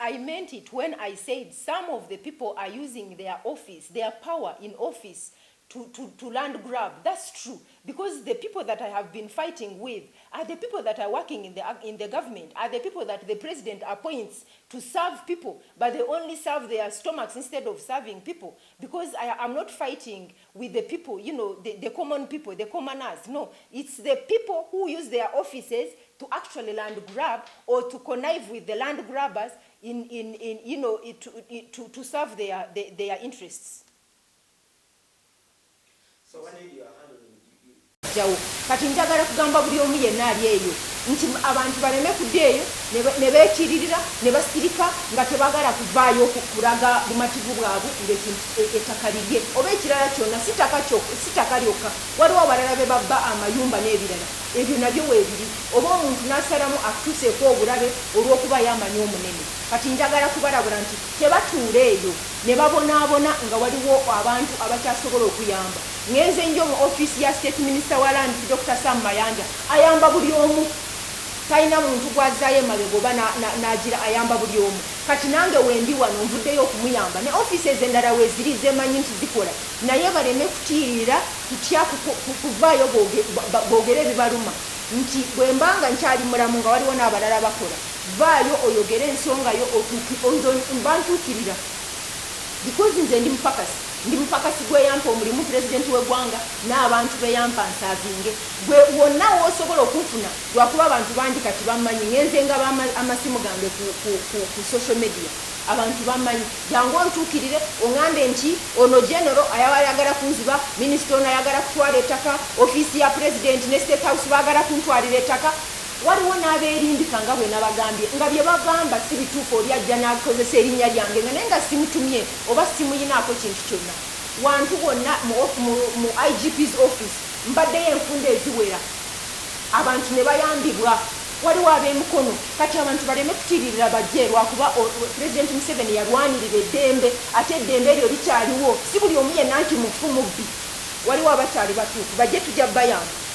I meant it when I said some of the people are using their office, their power in office to land grab. That's true, because the people that I have been fighting with are the people that are working in the government, are the people that the president appoints to serve people, but they only serve their stomachs instead of serving people. Because I'm not fighting with the people, you know, the common people, the commoners. No, it's the people who use their offices to actually land grab or to connive with the land grabbers to serve their interests. So when you are handling kati njagala kugamba buli omu yenna ali eyo nti abantu baleme kuddeeyo ne beekiririra ne basirika nga tebagala kuvaayo kulaga bumativu bwabwe ng'ettaka lirye oba ekirala kyonna si ttaka lyokka waliwo abalala be babba amayumba n'ebirala ebyo nabyo weebiri oba omuntu n'asalamu akutuuseeko obulabe olw'okuba yamanyi omunene kati njagala kubalabula nti tebatuula eyo ne babonaabona nga waliwo abantu abakyasobola okuyamba ngenze nnyo mu ofiisi ya state minister wa land Dr. Sam Mayanja ayamba buli omu talina muntu gwazaayo emabega oba n'agira ayamba buli omu kati nange wendi wano nvuddeyo okumuyamba ne ofiisi ez'endala weeziri zemanyi nti zikola naye baleme kutiirira kutya kuvaayo boogere ebibaluma nti bwe mbanga nkyali mulamu nga waliwo n'abalala bakola vaayo oyogere ensonga yo mbantuukirira because nze ndi mupakasi gweyampa omulimu pulezidenti w'eggwanga n'abantu beyampa nsaavinge gwe wonna w'osobola okunfuna lwakuba abantu bangi kati bammanyi ngenze nga amasimu gange ku social media abantu bammanyi jangu ontuukirire oŋŋambe nti ono genero ayagala kunziba minisita ono ayagala kutwala ettaka ofiisi ya pulezidenti ne state house baagala kuntwalira ettaka waliwo n'abeerimbika nga bwe nabagambye nga bye bagamba si bituufu oli ajja n'akozesa erinnya lyange nga naye nga simutumye oba simuyinaako kintu kyonna wantu wonna mu IGP's office mbaddeyo enfunda eziwera abantu ne bayambibwa waliwo ab'emikono kati abantu baleme kutiririra bajje lwakuba President Museveni yalwanirira eddembe ate eddembe eryo likyaliwo si buli omu yenna nti mufu mubbi waliwo abakyali batuufu bajje tujja bayamba